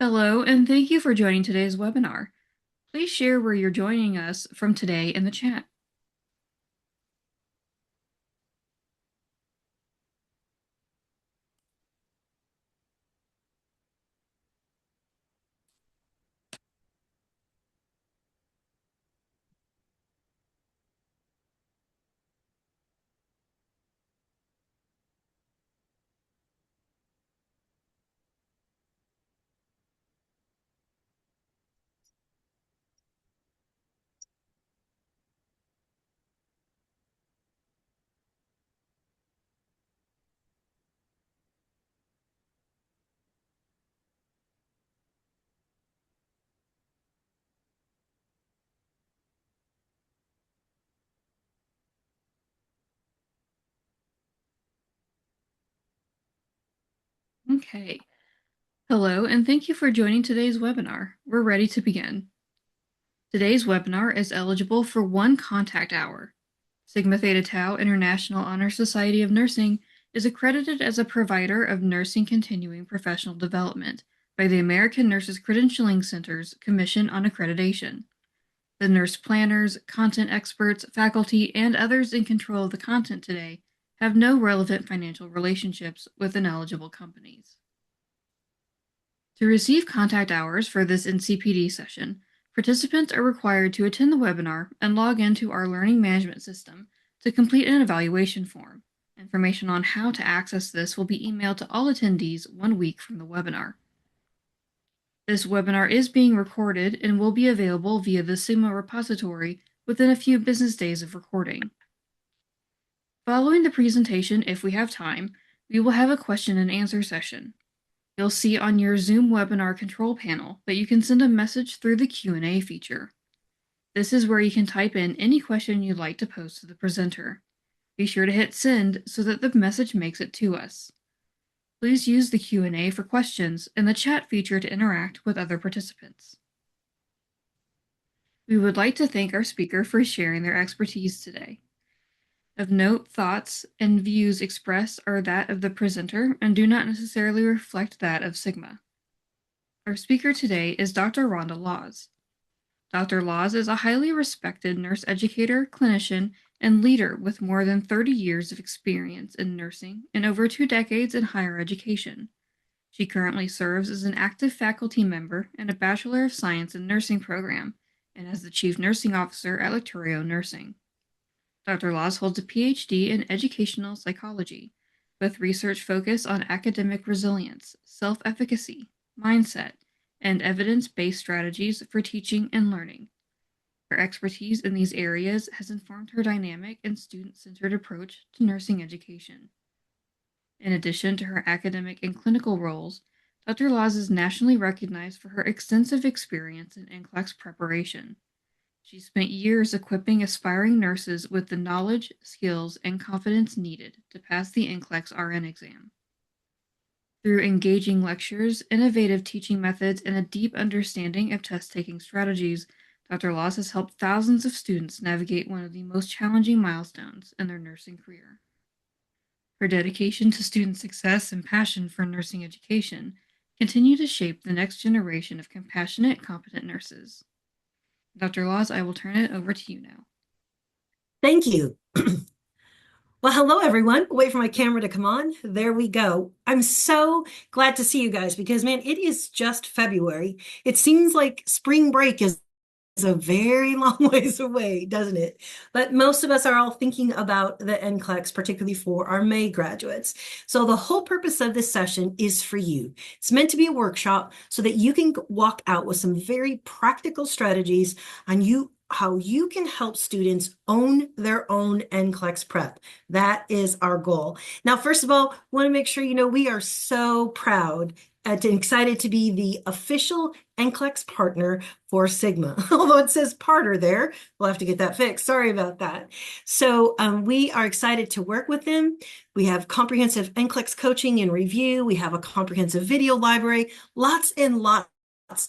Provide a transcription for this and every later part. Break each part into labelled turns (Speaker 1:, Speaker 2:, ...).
Speaker 1: Hello, and thank you for joining today's webinar. Please share where you're joining us from today in the chat. Okay. Hello, and thank you for joining today's webinar. We're ready to begin. Today's webinar is eligible for 1 contact hour. Sigma Theta Tau International Honor Society of Nursing is accredited as a provider of nursing continuing professional development by the American Nurses Credentialing Center's Commission on Accreditation. The nurse planners, content experts, faculty, and others in control of the content today have no relevant financial relationships with ineligible companies. To receive contact hours for this NCPD session, participants are required to attend the webinar and log into our learning management system to complete an evaluation form. Information on how to access this will be emailed to all attendees 1 week from the webinar. This webinar is being recorded and will be available via the Sigma repository within a few business days of recording. Following the presentation, if we have time, we will have a question and answer session. You'll see on your Zoom webinar control panel that you can send a message through the Q&A feature. This is where you can type in any question you'd like to pose to the presenter. Be sure to hit send so that the message makes it to us. Please use the Q&A for questions and the chat feature to interact with other participants. We would like to thank our speaker for sharing their expertise today. Of note, thoughts and views expressed are that of the presenter and do not necessarily reflect that of Sigma. Our speaker today is Dr. Rhonda Laws. Dr. Laws is a highly respected nurse educator, clinician, and leader with more than 30 years of experience in nursing and over 2 decades in higher education. She currently serves as an active faculty member in a Bachelor of Science in Nursing program and as the Chief Nursing Officer at Lectorio Nursing. Dr. Laws holds a PhD in educational psychology, with research focus on academic resilience, self-efficacy, mindset, and evidence-based strategies for teaching and learning. Her expertise in these areas has informed her dynamic and student-centered approach to nursing education. In addition to her academic and clinical roles, Dr. Laws is nationally recognized for her extensive experience in NCLEX preparation. She spent years equipping aspiring nurses with the knowledge, skills, and confidence needed to pass the NCLEX RN exam. Through engaging lectures, innovative teaching methods, and a deep understanding of test-taking strategies, Dr. Laws has helped thousands of students navigate one of the most challenging milestones in their nursing career. Her dedication to student success and passion for nursing education continue to shape the next generation of compassionate, competent nurses. Dr. Laws, I will turn it over to you now.
Speaker 2: Thank you. Well, hello, everyone. Wait for my camera to come on. There we go. I'm so glad to see you guys because, man, it is just February. It seems like spring break is a very long ways away, doesn't it? But most of us are all thinking about the NCLEX, particularly for our May graduates. So the whole purpose of this session is for you. It's meant to be a workshop so that you can walk out with some very practical strategies on how you can help students own their own NCLEX prep. That is our goal. Now, first of all, want to make sure you know we are so proud and excited to be the official NCLEX partner for Sigma. Although it says partner there, we'll have to get that fixed. Sorry about that. So we are excited to work with them. We have comprehensive NCLEX coaching and review. We have a comprehensive video library, lots and lots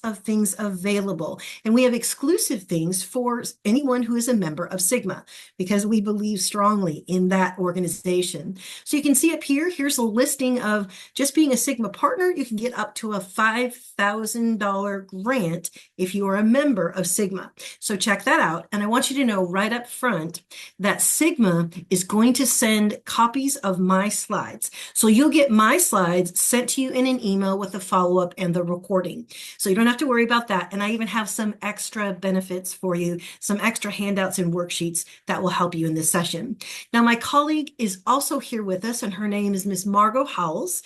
Speaker 2: of things available. And we have exclusive things for anyone who is a member of Sigma because we believe strongly in that organization. So you can see up here, here's a listing of just being a Sigma partner. You can get up to a $5,000 grant if you are a member of Sigma. So check that out. And I want you to know right up front that Sigma is going to send copies of my slides. So you'll get my slides sent to you in an email with the follow-up and the recording. So you don't have to worry about that. And I even have some extra benefits for you, some extra handouts and worksheets that will help you in this session. Now, my colleague is also here with us, and her name is Miss Margot Howells.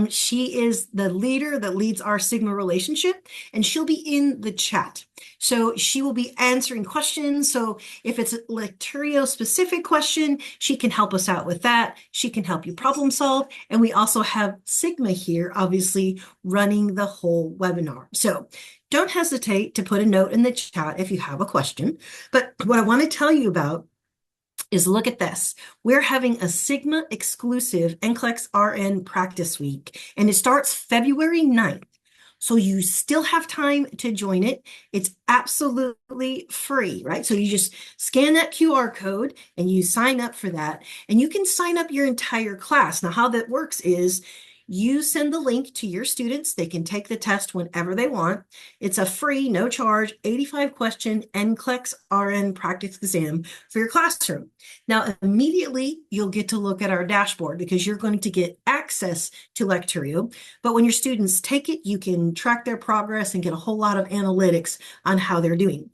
Speaker 2: She is the leader that leads our Sigma relationship, and she'll be in the chat. So she will be answering questions. So if it's a Lecturio specific question, she can help us out with that. She can help you problem solve. And we also have Sigma here, obviously running the whole webinar. So don't hesitate to put a note in the chat if you have a question. But what I want to tell you about is look at this. We're having a Sigma exclusive NCLEX RN practice week, and it starts February 9th. So you still have time to join it. It's absolutely free, right? So you just scan that QR code and you sign up for that, and you can sign up your entire class. Now, how that works is you send the link to your students. They can take the test whenever they want. It's a free, no charge, 85-question NCLEX RN practice exam for your classroom. Now, immediately, you'll get to look at our dashboard because you're going to get access to Lecturio. But when your students take it, you can track their progress and get a whole lot of analytics on how they're doing.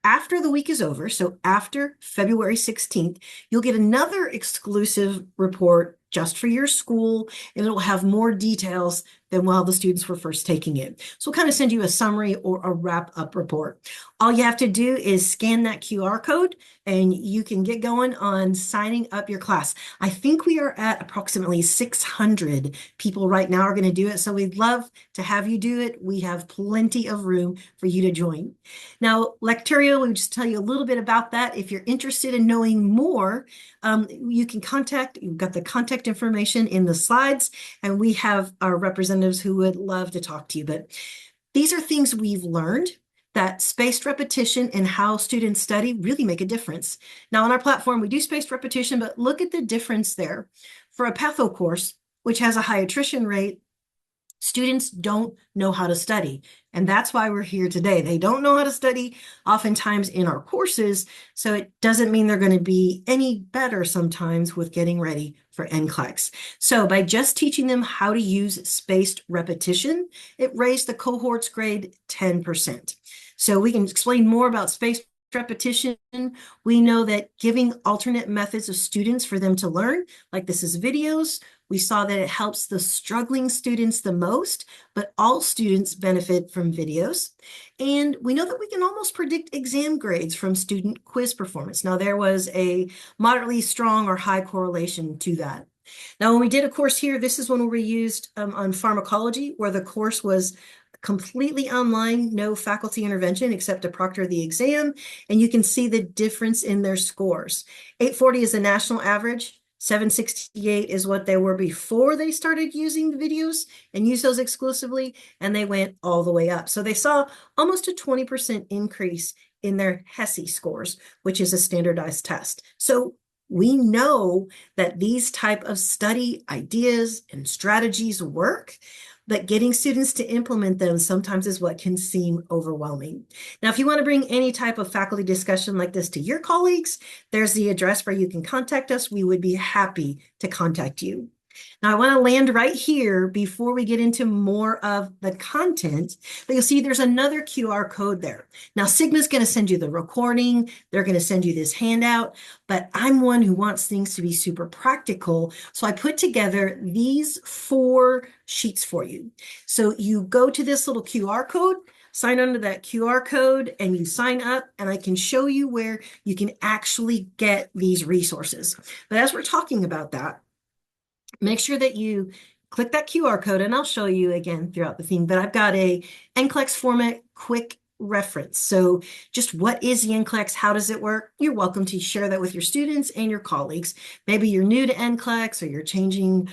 Speaker 2: After the week is over, so after February 16th, you'll get another exclusive report just for your school, and it'll have more details than while the students were first taking it. So we'll kind of send you a summary or a wrap-up report. All you have to do is scan that QR code, and you can get going on signing up your class. I think we are at approximately 600 people right now are going to do it, so we'd love to have you do it. We have plenty of room for you to join. Now, Lecturio, we'll just tell you a little bit about that. If you're interested in knowing more, you can contact, you've got the contact information in the slides, and we have our representatives who would love to talk to you. But these are things we've learned that spaced repetition and how students study really make a difference. Now, on our platform, we do spaced repetition, but look at the difference there. For a patho course, which has a high attrition rate, students don't know how to study. And that's why we're here today. They don't know how to study oftentimes in our courses. So it doesn't mean they're going to be any better sometimes with getting ready for NCLEX. So by just teaching them how to use spaced repetition, it raised the cohort's grade 10%. So we can explain more about spaced repetition. We know that giving alternate methods of students for them to learn, like this is videos, we saw that it helps the struggling students the most, but all students benefit from videos. And we know that we can almost predict exam grades from student quiz performance. Now, there was a moderately strong or high correlation to that. Now, when we did a course here, this is when we used on pharmacology, where the course was completely online, no faculty intervention except to proctor the exam, and you can see the difference in their scores. 840 is the national average. 768 is what they were before they started using the videos and use those exclusively, and they went all the way up. So they saw almost a 20% increase in their HESI scores, which is a standardized test. So we know that these type of study ideas and strategies work, but getting students to implement them sometimes is what can seem overwhelming. Now, if you want to bring any type of faculty discussion like this to your colleagues, there's the address where you can contact us. We would be happy to contact you. Now, I want to land right here before we get into more of the content, but you'll see there's another QR code there. Now, Sigma's going to send you the recording. They're going to send you this handout, but I'm one who wants things to be super practical. So I put together these 4 sheets for you. So you go to this little QR code, sign onto that QR code, and you sign up, and I can show you where you can actually get these resources. But as we're talking about that, make sure that you click that QR code, and I'll show you again throughout the theme, but I've got a NCLEX format quick reference. So just what is the NCLEX? How does it work? You're welcome to share that with your students and your colleagues. Maybe you're new to NCLEX or you're changing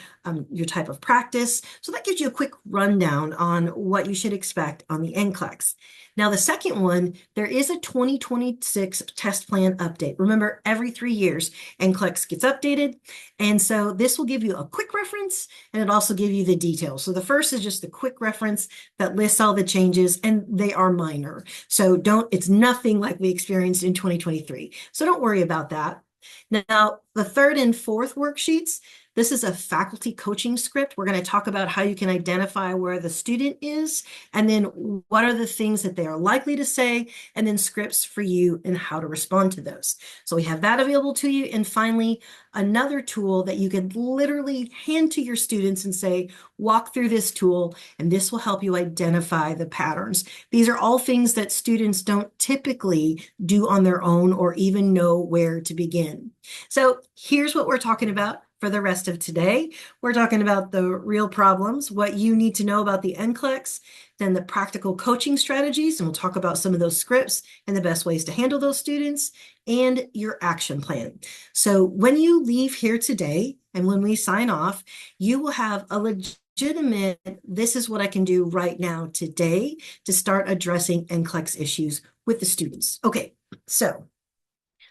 Speaker 2: your type of practice. So that gives you a quick rundown on what you should expect on the NCLEX. Now, the second one, there is a 2026 test plan update. Remember, every 3 years, NCLEX gets updated. And so this will give you a quick reference, and it also give you the details. So the first is just a quick reference that lists all the changes, and they are minor. So it's nothing like we experienced in 2023. So don't worry about that. Now, the third and fourth worksheets, this is a faculty coaching script. We're going to talk about how you can identify where the student is, and then what are the things that they are likely to say, and then scripts for you and how to respond to those. So we have that available to you. And finally, another tool that you can literally hand to your students and say, walk through this tool, and this will help you identify the patterns. These are all things that students don't typically do on their own or even know where to begin. So here's what we're talking about for the rest of today. We're talking about the real problems, what you need to know about the NCLEX, then the practical coaching strategies, and we'll talk about some of those scripts and the best ways to handle those students, and your action plan. So when you leave here today and when we sign off, you will have a legitimate, this is what I can do right now today to start addressing NCLEX issues with the students. Okay, so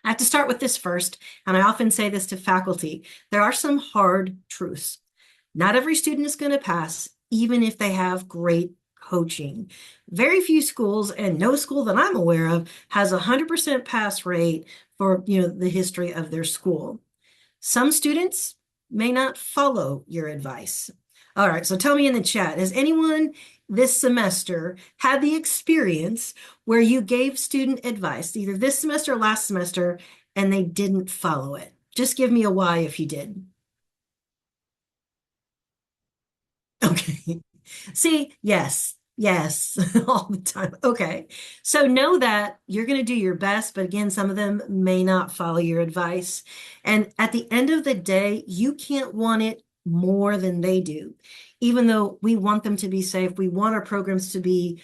Speaker 2: I have to start with this first, and I often say this to faculty. There are some hard truths. Not every student is going to pass, even if they have great coaching. Very few schools, and no school that I'm aware of, has a 100% pass rate for the history of their school. Some students may not follow your advice. All right, so tell me in the chat, has anyone this semester had the experience where you gave student advice, either this semester or last semester, and they didn't follow it? Just give me a Y if you did. Okay. See, yes, yes, all the time. Okay. So know that you're going to do your best, but again, some of them may not follow your advice. And at the end of the day, you can't want it more than they do. Even though we want them to be safe, we want our programs to be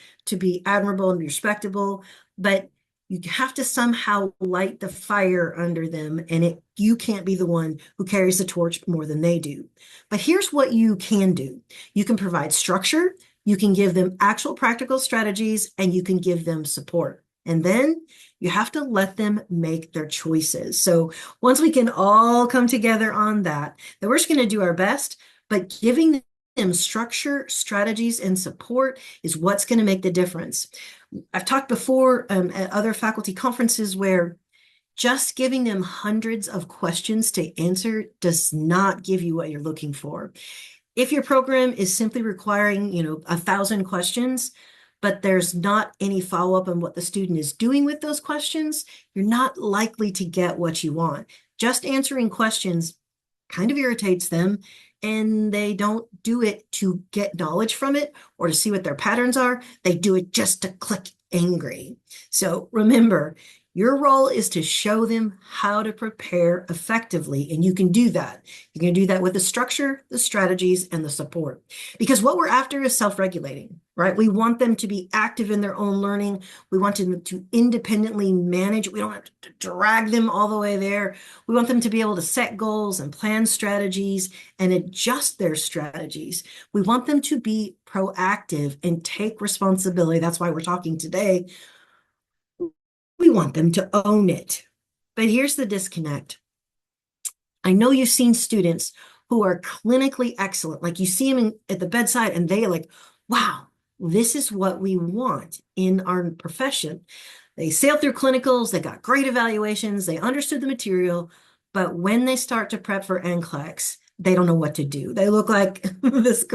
Speaker 2: admirable and respectable, but you have to somehow light the fire under them, and you can't be the one who carries the torch more than they do. But here's what you can do. You can provide structure, you can give them actual practical strategies, and you can give them support. And then you have to let them make their choices. So once we can all come together on that, then we're just going to do our best, but giving them structure, strategies, and support is what's going to make the difference. I've talked before at other faculty conferences where just giving them hundreds of questions to answer does not give you what you're looking for. If your program is simply requiring, 1,000 questions, but there's not any follow-up on what the student is doing with those questions, you're not likely to get what you want. Just answering questions kind of irritates them, and they don't do it to get knowledge from it or to see what their patterns are. They do it just to click angry. So remember, your role is to show them how to prepare effectively, and you can do that. You can do that with the structure, the strategies, and the support. Because what we're after is self-regulating, right? We want them to be active in their own learning. We want them to independently manage. We don't have to drag them all the way there. We want them to be able to set goals and plan strategies and adjust their strategies. We want them to be proactive and take responsibility. That's why we're talking today. We want them to own it. But here's the disconnect. I know you've seen students who are clinically excellent, like you see them at the bedside and they are like, wow, this is what we want in our profession. They sailed through clinicals, they got great evaluations, they understood the material, but when they start to prep for NCLEX, they don't know what to do. They look like this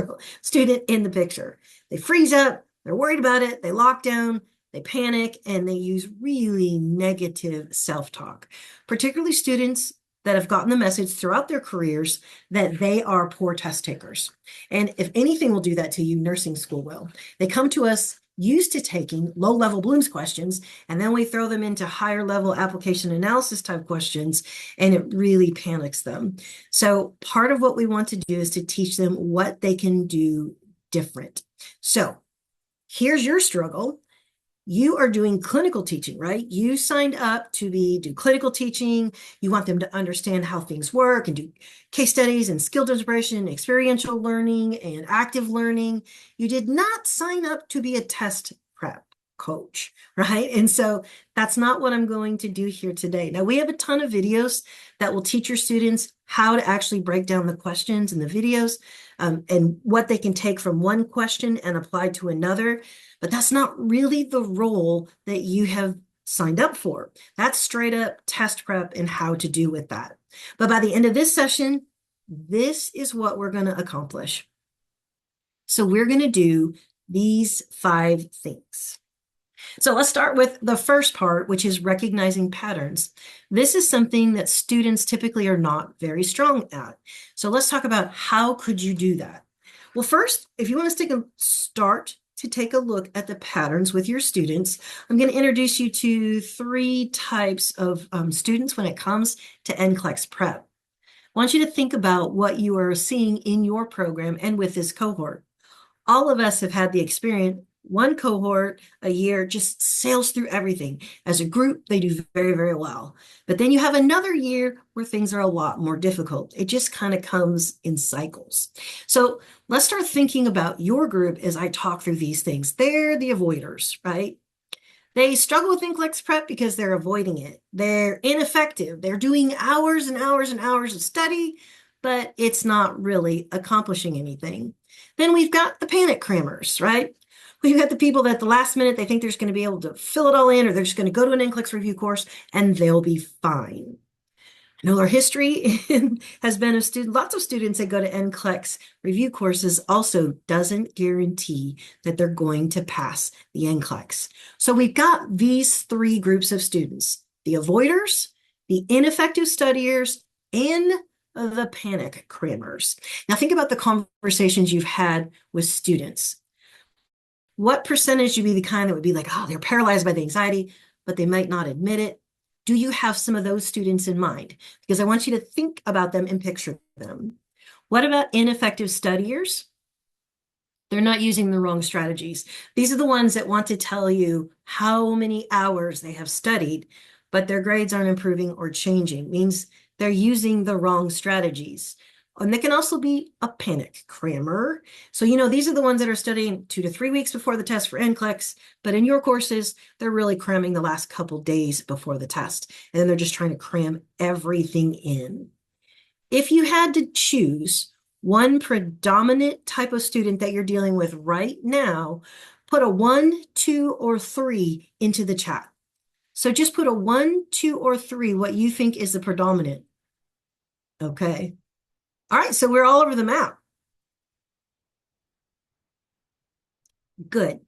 Speaker 2: student in the picture. They freeze up, they're worried about it, they lock down, they panic, and they use really negative self-talk, particularly students that have gotten the message throughout their careers that they are poor test takers. And if anything will do that to you, nursing school will. They come to us used to taking low-level Bloom's questions, and then we throw them into higher-level application analysis type questions, and it really panics them. So part of what we want to do is to teach them what they can do different. So here's your struggle. you are doing clinical teaching, right? You signed up to do clinical teaching. You want them to understand how things work and do case studies and skill demonstration, experiential learning and active learning. You did not sign up to be a test prep coach, right? And so that's not what I'm going to do here today. Now, we have a ton of videos that will teach your students how to actually break down the questions in the videos, and what they can take from one question and apply to another. But that's not really the role that you have signed up for. That's straight up test prep and how to do with that. But by the end of this session, this is what we're going to accomplish. So we're going to do these 5 things. So let's start with the first part, which is recognizing patterns. This is something that students typically are not very strong at. So let's talk about how could you do that? Well, first, if you want to take a look at the patterns with your students, I'm going to introduce you to 3 types of students when it comes to NCLEX prep. I want you to think about what you are seeing in your program and with this cohort. All of us have had the experience. One cohort a year just sails through everything. As a group, they do very, very well. But then you have another year where things are a lot more difficult. It just kind of comes in cycles. So let's start thinking about your group as I talk through these things. They're the avoiders, right? They struggle with NCLEX prep because they're avoiding it. They're ineffective. They're doing hours and hours and hours of study, but it's not really accomplishing anything. Then we've got the panic crammers, right? We've got the people that at the last minute, they think they're just going to be able to fill it all in, or they're just going to go to an NCLEX review course and they'll be fine. I know our history has been of lots of students that go to NCLEX review courses also doesn't guarantee that they're going to pass the NCLEX. So we've got these 3 groups of students: the avoiders, the ineffective studiers, and the panic crammers. Now think about the conversations you've had with students. What percentage would be the kind that would be like, oh, they're paralyzed by the anxiety, but they might not admit it? Do you have some of those students in mind? Because I want you to think about them and picture them. What about ineffective studiers? They're not using the wrong strategies. These are the ones that want to tell you how many hours they have studied, but their grades aren't improving or changing. It means they're using the wrong strategies. And they can also be a panic crammer. So, these are the ones that are studying 2 to 3 weeks before the test for NCLEX, but in your courses, they're really cramming the last couple days before the test. And then they're just trying to cram everything in. If you had to choose one predominant type of student that you're dealing with right now, put a 1, 2, or 3 into the chat. So just put a 1, 2, or 3, what you think is the predominant. Okay. All right, so we're all over the map. Good.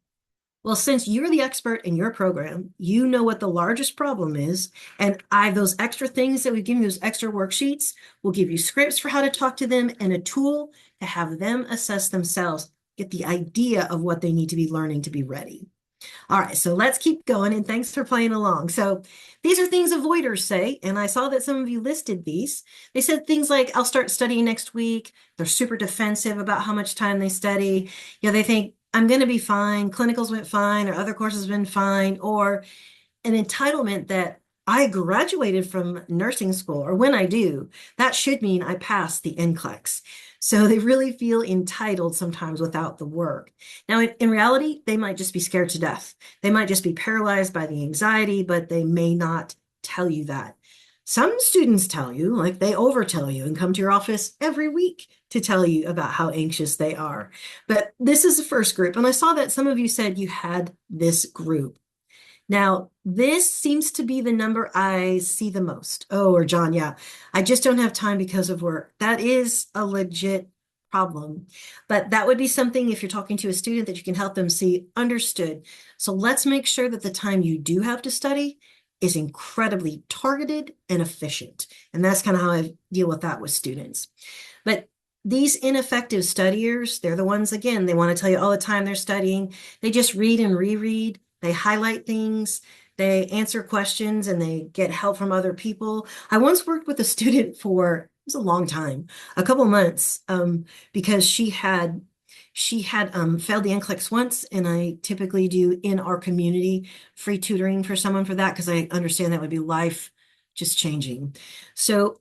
Speaker 2: Well, since you're the expert in your program, you know what the largest problem is, and those extra things that we give you, those extra worksheets, will give you scripts for how to talk to them and a tool to have them assess themselves, get the idea of what they need to be learning to be ready. All right, so let's keep going, and thanks for playing along. So these are things avoiders say, and I saw that some of you listed these. They said things like, I'll start studying next week. They're super defensive about how much time they study. They think, I'm going to be fine. Clinicals went fine, or other courses have been fine, or an entitlement that I graduated from nursing school, or when I do, that should mean I passed the NCLEX. So they really feel entitled sometimes without the work. Now, in reality, they might just be scared to death. They might just be paralyzed by the anxiety, but they may not tell you that. Some students tell you, like they overtell you and come to your office every week to tell you about how anxious they are. But this is the first group. And I saw that some of you said you had this group. Now, this seems to be the number I see the most. Oh, or John, yeah, I just don't have time because of work. That is a legit problem. But that would be something, if you're talking to a student, that you can help them see understood. So let's make sure that the time you do have to study is incredibly targeted and efficient. And that's kind of how I deal with that with students. But these ineffective studiers, they're the ones, again, they want to tell you all the time they're studying. They just read and reread. They highlight things, they answer questions, and they get help from other people. I once worked with a student for, it was a long time, a couple months, because she had She had failed the NCLEX once, and I typically do in our community free tutoring for someone for that because I understand that would be life just changing. So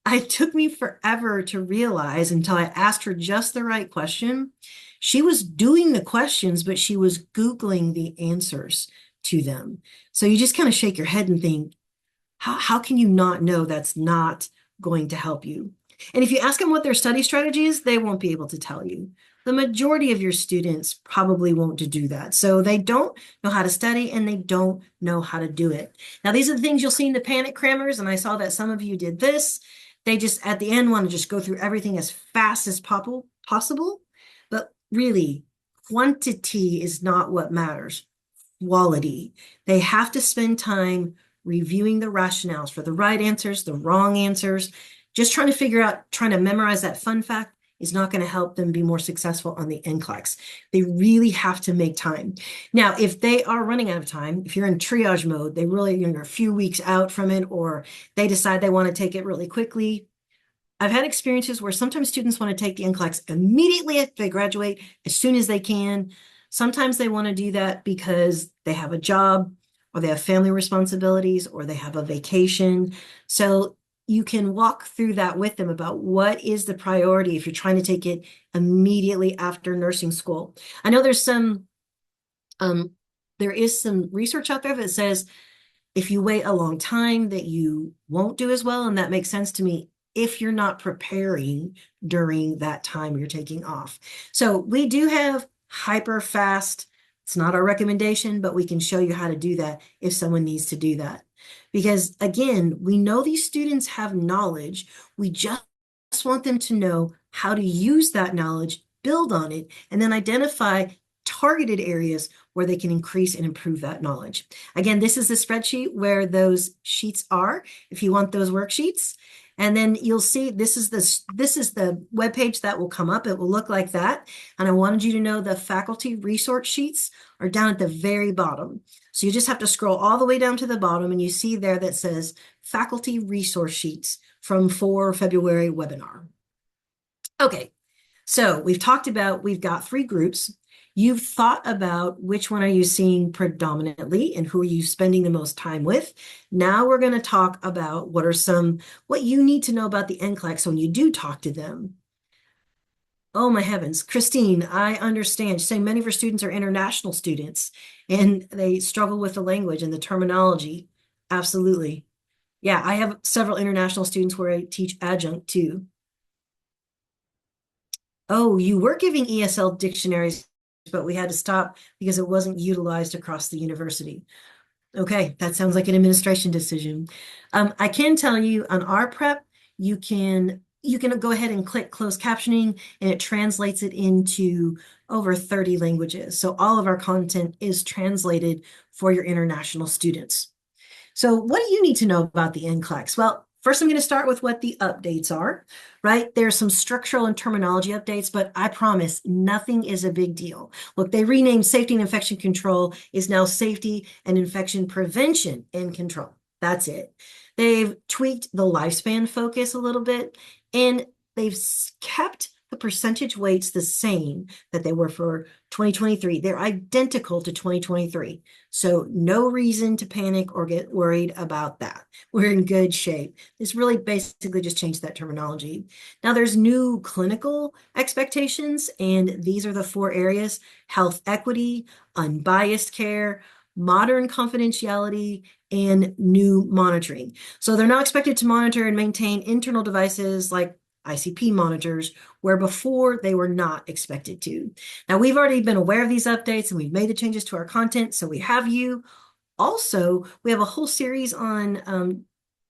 Speaker 2: it took me forever to realize until I asked her just the right question. She was doing the questions, but she was Googling the answers to them. So you just kind of shake your head and think, how can you not know that's not going to help you? And if you ask them what their study strategy is, they won't be able to tell you. The majority of your students probably won't do that. So they don't know how to study and they don't know how to do it. Now, these are the things you'll see in the panic crammers. And I saw that some of you did this. They just at the end want to just go through everything as fast as possible. But really, quantity is not what matters. Quality. They have to spend time reviewing the rationales for the right answers, the wrong answers. Just trying to figure out, trying to memorize that fun fact is not going to help them be more successful on the NCLEX. They really have to make time. Now, if they are running out of time, if you're in triage mode, they really, you're a few weeks out from it, or they decide they want to take it really quickly. I've had experiences where sometimes students want to take the NCLEX immediately after they graduate, as soon as they can. Sometimes they want to do that because they have a job or they have family responsibilities or they have a vacation. So you can walk through that with them about what is the priority if you're trying to take it immediately after nursing school. I know there is some research out there that says if you wait a long time that you won't do as well, and that makes sense to me if you're not preparing during that time you're taking off. So we do have hyper fast. It's not our recommendation, but we can show you how to do that if someone needs to do that. Because again, we know these students have knowledge. We just want them to know how to use that knowledge, build on it, and then identify targeted areas where they can increase and improve that knowledge. Again, this is the spreadsheet where those sheets are, if you want those worksheets. And then you'll see this is the web page that will come up. It will look like that. And I wanted you to know the faculty resource sheets are down at the very bottom. So you just have to scroll all the way down to the bottom and you see there that says faculty resource sheets from for February webinar. Okay, so we've got 3 groups. You've thought about which one are you seeing predominantly and who are you spending the most time with. Now we're going to talk about what you need to know about the NCLEX when you do talk to them. Oh my heavens, Christine, I understand. She's saying many of her students are international students and they struggle with the language and the terminology. Absolutely. Yeah, I have several international students where I teach adjunct too. Oh, you were giving ESL dictionaries, but we had to stop because it wasn't utilized across the university. Okay, that sounds like an administration decision. I can tell you on our prep, you can go ahead and click closed captioning and it translates it into over 30 languages. So all of our content is translated for your international students. So what do you need to know about the NCLEX? Well, first I'm going to start with what the updates are, right? There's some structural and terminology updates, but I promise nothing is a big deal. Look, they renamed safety and infection control is now safety and infection prevention and control. That's it. They've tweaked the lifespan focus a little bit, and they've kept the percentage weights the same that they were for 2023. They're identical to 2023. So no reason to panic or get worried about that. We're in good shape. This really basically just changed that terminology. Now there's new clinical expectations, and these are the 4 areas: health equity, unbiased care, modern confidentiality, and new monitoring. So they're now expected to monitor and maintain internal devices like ICP monitors, where before they were not expected to. Now, we've already been aware of these updates and we've made the changes to our content, so we have you. Also, we have a whole series on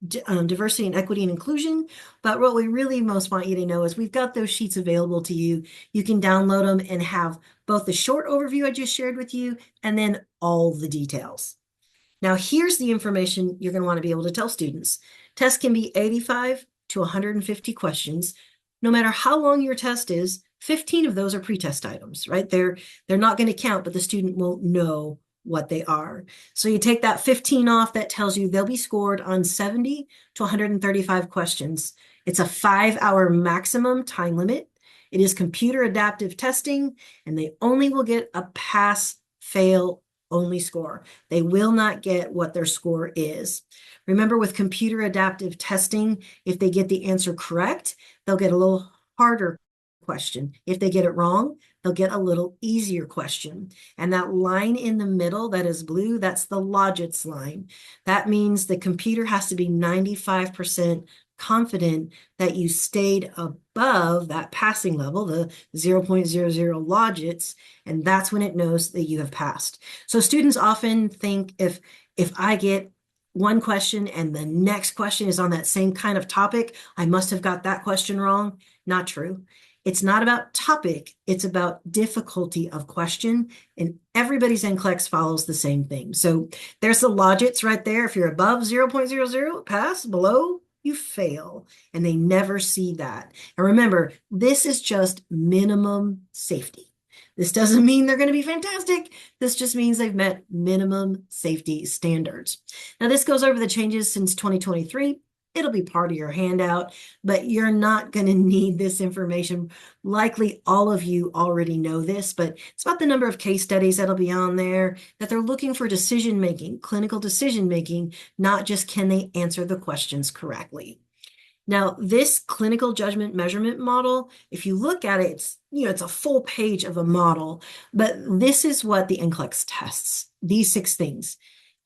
Speaker 2: diversity and equity and inclusion, but what we really most want you to know is we've got those sheets available to you. You can download them and have both the short overview I just shared with you and then all the details. Now, here's the information you're going to want to be able to tell students. Tests can be 85 to 150 questions. No matter how long your test is, 15 of those are pretest items, right? They're not going to count, but the student won't know what they are. So you take that 15 off, that tells you they'll be scored on 70 to 135 questions. It's a 5-hour maximum time limit. It is computer adaptive testing, and they only will get a pass, fail only score. They will not get what their score is. Remember, with computer adaptive testing, if they get the answer correct, they'll get a little harder question. If they get it wrong, they'll get a little easier question. And that line in the middle that is blue, that's the logits line. That means the computer has to be 95% confident that you stayed above that passing level, the 0.00 logits, and that's when it knows that you have passed. So students often think if I get one question and the next question is on that same kind of topic, I must have got that question wrong. Not true. It's not about topic, it's about difficulty of question, and everybody's NCLEX follows the same thing. So there's the logits right there. If you're above 0.00, pass, below, you fail, and they never see that. And remember, this is just minimum safety. This doesn't mean they're going to be fantastic. This just means they've met minimum safety standards. Now, this goes over the changes since 2023. It'll be part of your handout, but you're not going to need this information. Likely all of you already know this, but it's about the number of case studies that'll be on there, that they're looking for decision-making, clinical decision-making, not just can they answer the questions correctly. Now, this clinical judgment measurement model, if you look at it, it's a full page of a model, but this is what the NCLEX tests, these 6 things.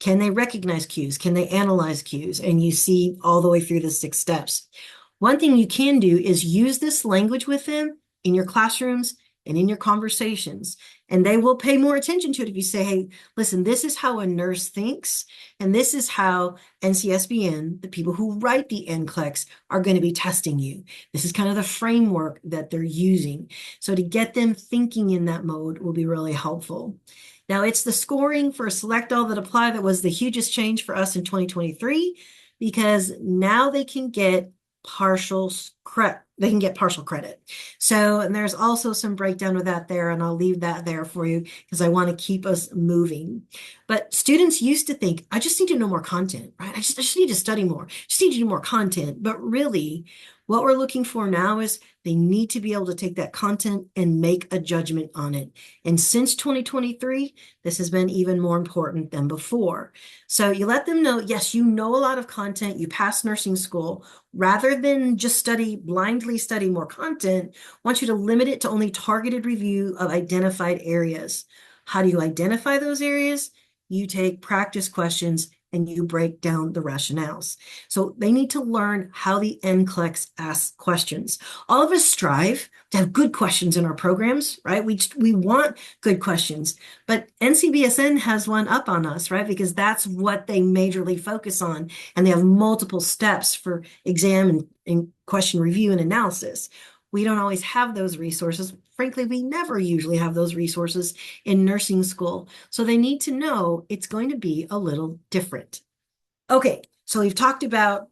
Speaker 2: Can they recognize cues? Can they analyze cues? And you see all the way through the 6 steps. One thing you can do is use this language with them in your classrooms and in your conversations, and they will pay more attention to it if you say, hey, listen, this is how a nurse thinks, and this is how NCSBN, the people who write the NCLEX, are going to be testing you. This is kind of the framework that they're using. So to get them thinking in that mode will be really helpful. Now, it's the scoring for select all that apply that was the hugest change for us in 2023, because now they can get partial credit. They can get partial credit. So, and there's also some breakdown of that there, and I'll leave that there for you because I want to keep us moving. But students used to think, I just need to know more content, right? I just need to study more. Just need to do more content. But really, what we're looking for now is they need to be able to take that content and make a judgment on it. And since 2023, this has been even more important than before. So you let them know, yes, you know a lot of content, you passed nursing school. Rather than just blindly study more content, I want you to limit it to only targeted review of identified areas. How do you identify those areas? You take practice questions and you break down the rationales. So they need to learn how the NCLEX asks questions. All of us strive to have good questions in our programs, right? We want good questions, but NCBSN has one up on us, right? Because that's what they majorly focus on, and they have multiple steps for exam and question review and analysis. We don't always have those resources. Frankly, we never usually have those resources in nursing school. So they need to know it's going to be a little different. Okay, so we've talked about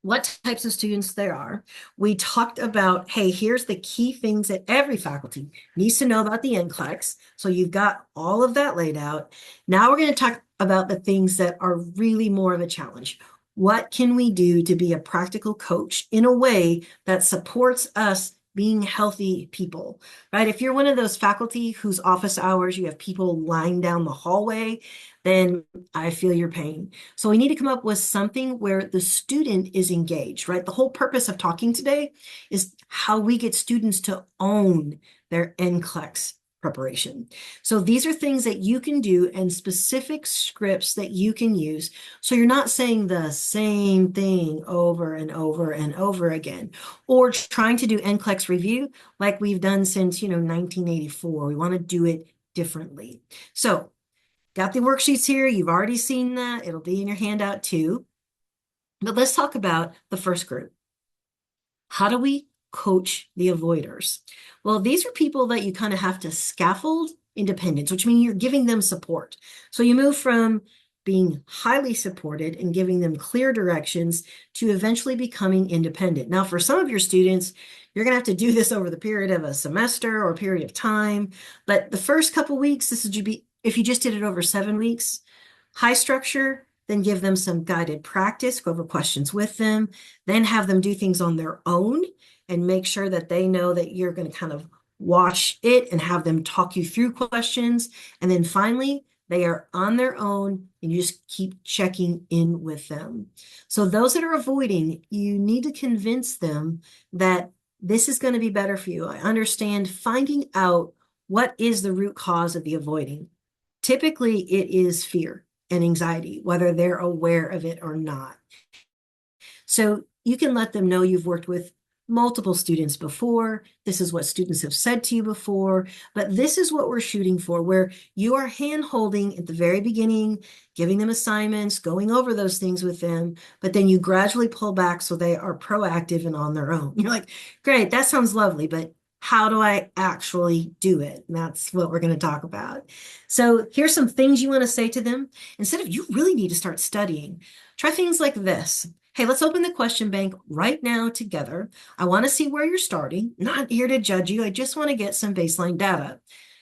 Speaker 2: what types of students there are. We talked about, hey, here's the key things that every faculty needs to know about the NCLEX. So you've got all of that laid out. Now we're going to talk about the things that are really more of a challenge. What can we do to be a practical coach in a way that supports us being healthy people, right? If you're one of those faculty whose office hours, you have people lying down the hallway, then I feel your pain. So we need to come up with something where the student is engaged, right? The whole purpose of talking today is how we get students to own their NCLEX preparation. So these are things that you can do and specific scripts that you can use. So you're not saying the same thing over and over and over again, or trying to do NCLEX review like we've done since, 1984. We want to do it differently. So got the worksheets here. You've already seen that. It'll be in your handout too. But let's talk about the first group. How do we coach the avoiders? Well, these are people that you kind of have to scaffold independence, which means you're giving them support. So you move from being highly supported and giving them clear directions to eventually becoming independent. Now, for some of your students, you're going to have to do this over the period of a semester or a period of time. But the first couple weeks, this would be, if you just did it over 7 weeks, high structure, then give them some guided practice, go over questions with them, then have them do things on their own. and make sure that they know that you're going to kind of watch it and have them talk you through questions. And then finally, they are on their own and you just keep checking in with them. So those that are avoiding, you need to convince them that this is going to be better for you. I understand finding out what is the root cause of the avoiding. Typically, it is fear and anxiety, whether they're aware of it or not. So you can let them know you've worked with multiple students before. This is what students have said to you before, but this is what we're shooting for, where you are hand-holding at the very beginning, giving them assignments, going over those things with them, but then you gradually pull back so they are proactive and on their own. You're like, great, that sounds lovely, but how do I actually do it? And that's what we're going to talk about. So here's some things you want to say to them. Instead of, you really need to start studying, try things like this. Hey, let's open the question bank right now together. I want to see where you're starting. Not here to judge you. I just want to get some baseline data.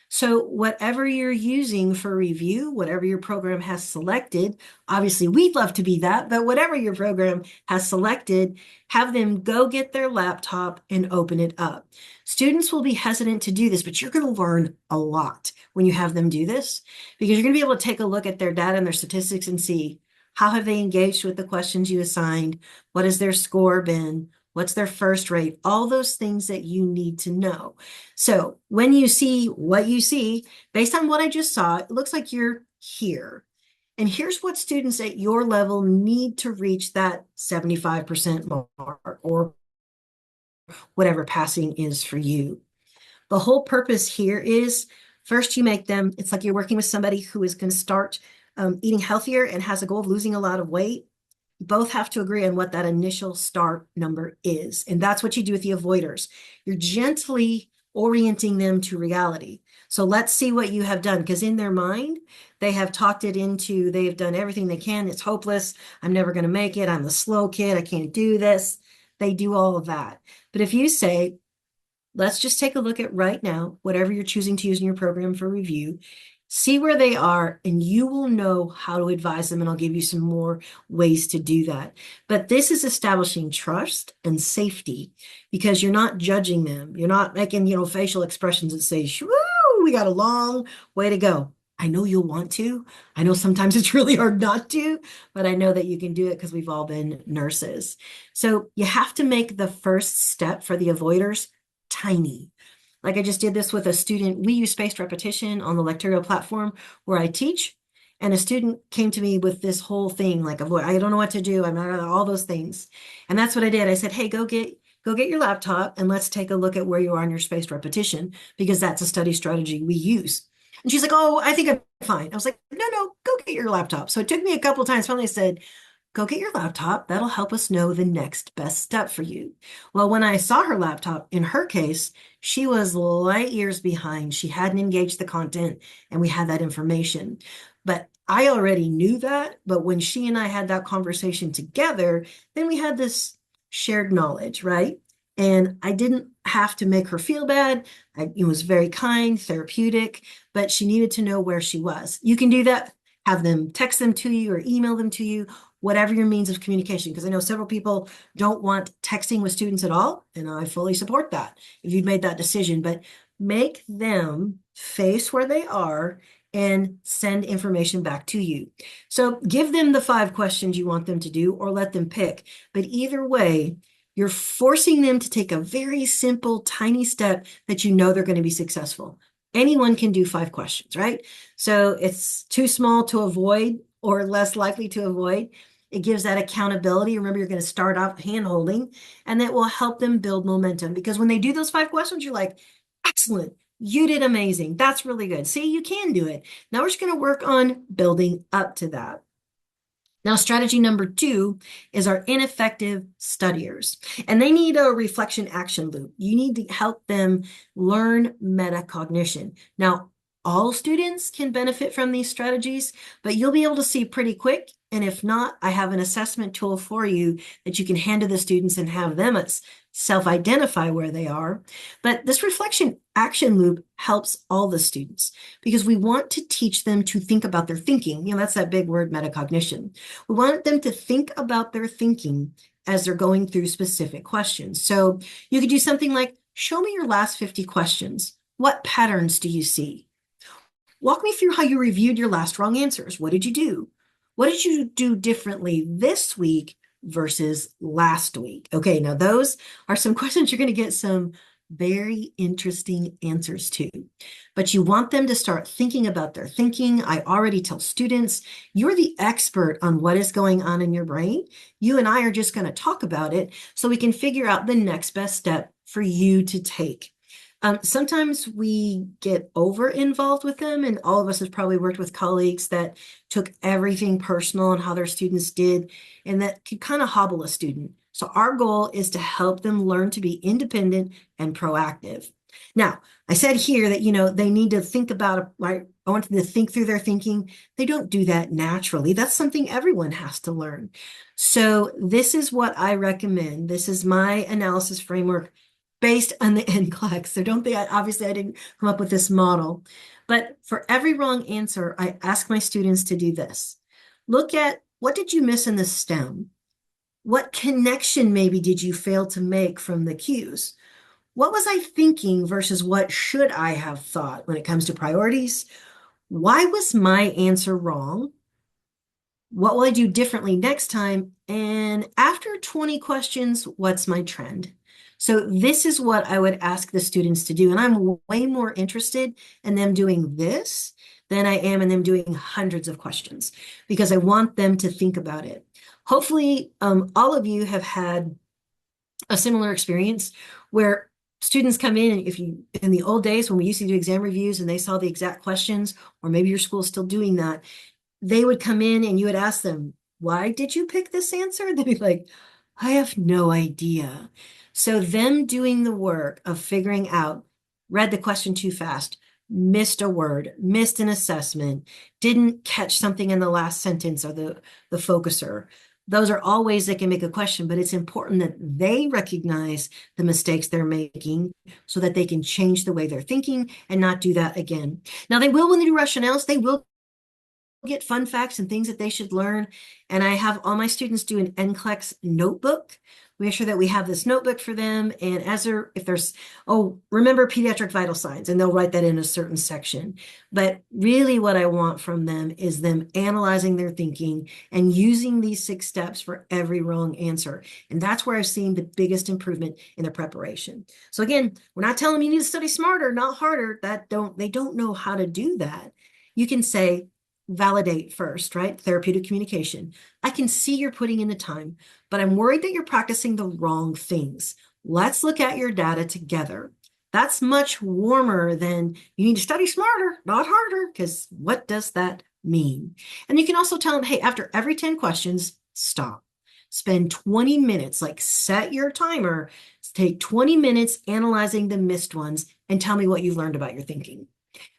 Speaker 2: So whatever you're using for review, whatever your program has selected, obviously we'd love to be that, but whatever your program has selected, have them go get their laptop and open it up. Students will be hesitant to do this, but you're going to learn a lot when you have them do this, because you're going to be able to take a look at their data and their statistics and see, how have they engaged with the questions you assigned? What has their score been? What's their first rate? All those things that you need to know. So when you see what you see, based on what I just saw, it looks like you're here. And here's what students at your level need to reach that 75% mark, or whatever passing is for you. The whole purpose here is, first you make them, it's like you're working with somebody who is going to start eating healthier and has a goal of losing a lot of weight. You both have to agree on what that initial start number is. And that's what you do with the avoiders. You're gently orienting them to reality. So let's see what you have done, because in their mind, they have talked it into, they have done everything they can. It's hopeless. I'm never going to make it. I'm the slow kid. I can't do this. They do all of that. But if you say, let's just take a look at right now, whatever you're choosing to use in your program for review, see where they are, and you will know how to advise them, and I'll give you some more ways to do that. But this is establishing trust and safety, because you're not judging them. You're not making, facial expressions that say, woo, we got a long way to go. I know you'll want to. I know sometimes it's really hard not to, but I know that you can do it because we've all been nurses. So you have to make the first step for the avoiders tiny. Like I just did this with a student. We use spaced repetition on the Lecturial platform where I teach. And a student came to me with this whole thing, like, avoid, I don't know what to do. I'm not all those things. And that's what I did. I said, hey, go get your laptop and let's take a look at where you are in your spaced repetition, because that's a study strategy we use. And she's like, oh, I think I'm fine. I was like, no, go get your laptop. So it took me a couple of times. Finally, I said, go get your laptop. That'll help us know the next best step for you. Well, when I saw her laptop, in her case, she was light years behind. She hadn't engaged the content, and we had that information. But I already knew that. But when she and I had that conversation together, then we had this shared knowledge, right? And I didn't have to make her feel bad. It was very kind, therapeutic, but she needed to know where she was. You can do that. Have them text them to you or email them to you, whatever your means of communication, because I know several people don't want texting with students at all, and I fully support that if you've made that decision, but make them face where they are and send information back to you. So give them the 5 questions you want them to do, or let them pick. But either way, you're forcing them to take a very simple, tiny step that you know they're going to be successful. Anyone can do 5 questions, right? So it's too small to avoid or less likely to avoid. It gives that accountability. Remember, you're going to start off hand holding, and that will help them build momentum, because when they do those 5 questions, you're like, excellent. You did amazing. That's really good. See, you can do it. Now we're just going to work on building up to that. Now, strategy number 2 is our ineffective studiers, and they need a reflection action loop. You need to help them learn metacognition. Now, all students can benefit from these strategies, but you'll be able to see pretty quick. And if not, I have an assessment tool for you that you can hand to the students and have them self-identify where they are. But this reflection action loop helps all the students, because we want to teach them to think about their thinking. That's that big word, metacognition. We want them to think about their thinking as they're going through specific questions. So you could do something like, show me your last 50 questions. What patterns do you see? Walk me through how you reviewed your last wrong answers. What did you do? What did you do differently this week versus last week? Okay, now those are some questions you're going to get some very interesting answers to. But you want them to start thinking about their thinking. I already tell students, you're the expert on what is going on in your brain. You and I are just going to talk about it so we can figure out the next best step for you to take. Sometimes we get over involved with them, and all of us have probably worked with colleagues that took everything personal on how their students did, and that could kind of hobble a student. So our goal is to help them learn to be independent and proactive. Now, I said here that, they need to think about, like, I want them to think through their thinking. They don't do that naturally. That's something everyone has to learn. So this is what I recommend. This is my analysis framework based on the NCLEX. So don't think, obviously I didn't come up with this model, but for every wrong answer, I ask my students to do this. Look at, what did you miss in the stem? What connection maybe did you fail to make from the cues? What was I thinking versus what should I have thought when it comes to priorities? Why was my answer wrong? What will I do differently next time? And after 20 questions, what's my trend? So this is what I would ask the students to do. And I'm way more interested in them doing this than I am in them doing hundreds of questions, because I want them to think about it. Hopefully, all of you have had a similar experience where students come in, and if you, in the old days when we used to do exam reviews and they saw the exact questions, or maybe your school is still doing that, they would come in and you would ask them, why did you pick this answer? They'd be like, I have no idea. So them doing the work of figuring out, read the question too fast, missed a word, missed an assessment, didn't catch something in the last sentence or the focuser. Those are all ways they can make a question, but it's important that they recognize the mistakes they're making so that they can change the way they're thinking and not do that again. Now, they will, when they do rationales, they will get fun facts and things that they should learn. And I have all my students do an NCLEX notebook. We make sure that we have this notebook for them. And if there's, remember pediatric vital signs, and they'll write that in a certain section. But really what I want from them is them analyzing their thinking and using these 6 steps for every wrong answer. And that's where I've seen the biggest improvement in their preparation. So again, we're not telling them you need to study smarter, not harder. They don't know how to do that. You can say, validate first, right? Therapeutic communication. I can see you're putting in the time, but I'm worried that you're practicing the wrong things. Let's look at your data together. That's much warmer than you need to study smarter, not harder, because what does that mean? And you can also tell them, hey, after every 10 questions, stop. Spend 20 minutes, like set your timer, take 20 minutes analyzing the missed ones and tell me what you've learned about your thinking.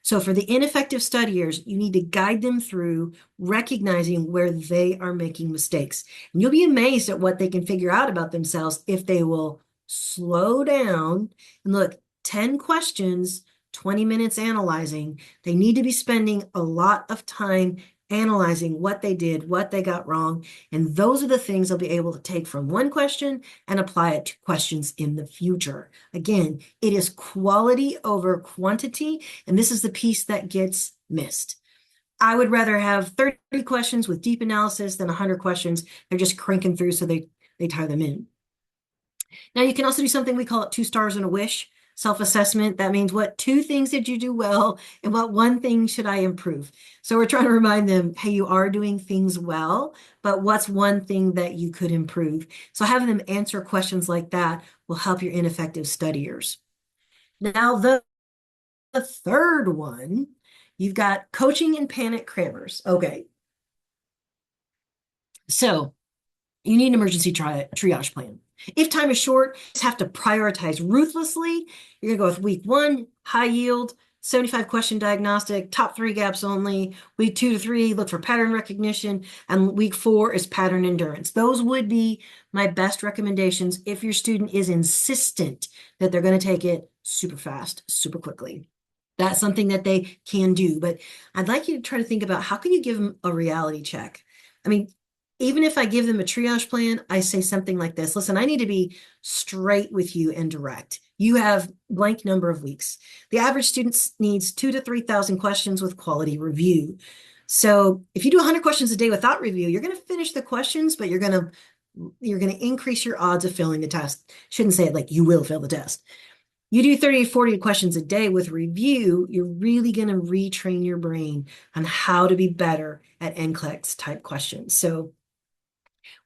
Speaker 2: So for the ineffective studiers, you need to guide them through recognizing where they are making mistakes. And you'll be amazed at what they can figure out about themselves if they will slow down and look, 10 questions, 20 minutes analyzing. They need to be spending a lot of time analyzing what they did, what they got wrong. And those are the things they'll be able to take from one question and apply it to questions in the future. Again, it is quality over quantity, and this is the piece that gets missed. I would rather have 30 questions with deep analysis than 100 questions they're just cranking through so they tie them in. Now, you can also do something we call it 2 stars and a wish. Self-assessment. That means, what 2 things did you do well and what 1 thing should I improve? So we're trying to remind them, hey, you are doing things well, but what's 1 thing that you could improve? So having them answer questions like that will help your ineffective studiers. Now, the third one, you've got coaching and panic crammers. Okay. So you need an emergency triage plan. If time is short, you just have to prioritize ruthlessly. You're going to go with week 1, high yield, 75 question diagnostic, top 3 gaps only. Week 2 to 3, look for pattern recognition. And week 4 is pattern endurance. Those would be my best recommendations if your student is insistent that they're going to take it super fast, super quickly. That's something that they can do. But I'd like you to try to think about, how can you give them a reality check? I mean, even if I give them a triage plan, I say something like this: listen, I need to be straight with you and direct. You have blank number of weeks. The average student needs 2 to 3,000 questions with quality review. So if you do 100 questions a day without review, you're going to finish the questions, but you're going to increase your odds of failing the test. Shouldn't say it like you will fail the test. You do 30 to 40 questions a day with review, you're really going to retrain your brain on how to be better at NCLEX type questions. So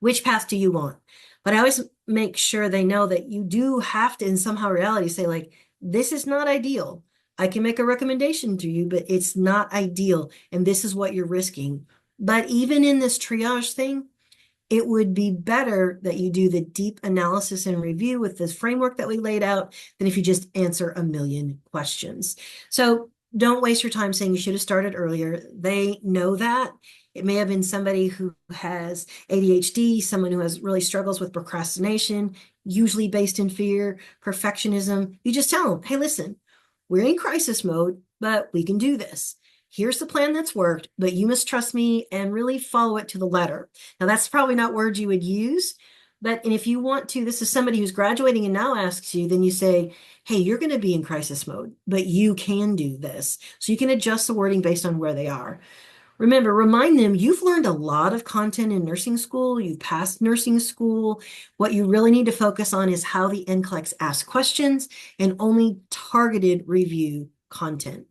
Speaker 2: which path do you want? But I always make sure they know that you do have to, in somehow reality, say, like, this is not ideal. I can make a recommendation to you, but it's not ideal. And this is what you're risking. But even in this triage thing, it would be better that you do the deep analysis and review with this framework that we laid out than if you just answer a million questions. So don't waste your time saying you should have started earlier. They know that. It may have been somebody who has ADHD, someone who has really struggles with procrastination, usually based in fear, perfectionism. You just tell them, hey, listen, we're in crisis mode, but we can do this. Here's the plan that's worked, but you must trust me and really follow it to the letter. Now, that's probably not words you would use, but and if you want to, this is somebody who's graduating and now asks you, then you say, hey, you're going to be in crisis mode, but you can do this. So you can adjust the wording based on where they are. Remember, remind them you've learned a lot of content in nursing school. You've passed nursing school. What you really need to focus on is how the NCLEX asks questions and only targeted review content.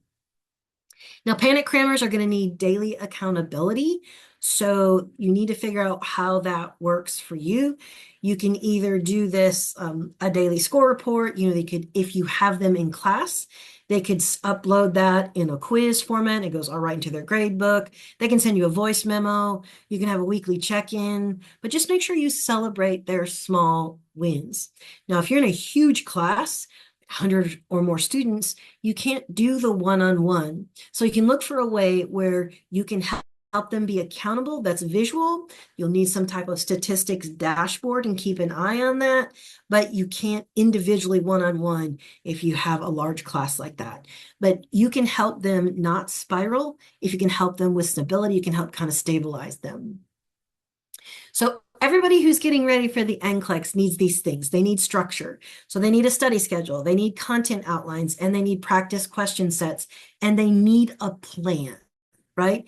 Speaker 2: Now, panic crammers are going to need daily accountability. So you need to figure out how that works for you. You can either do this a daily score report. They could, if you have them in class, they could upload that in a quiz format. It goes all right into their grade book. They can send you a voice memo. You can have a weekly check-in, but just make sure you celebrate their small wins. Now, if you're in a huge class, 100 or more students, you can't do the one-on-one. So you can look for a way where you can help them be accountable. That's visual. You'll need some type of statistics dashboard and keep an eye on that, but you can't individually one-on-one if you have a large class like that. But you can help them not spiral. If you can help them with stability, you can help kind of stabilize them. So everybody who's getting ready for the NCLEX needs these things. They need structure. So they need a study schedule, they need content outlines, and they need practice question sets, and they need a plan, right?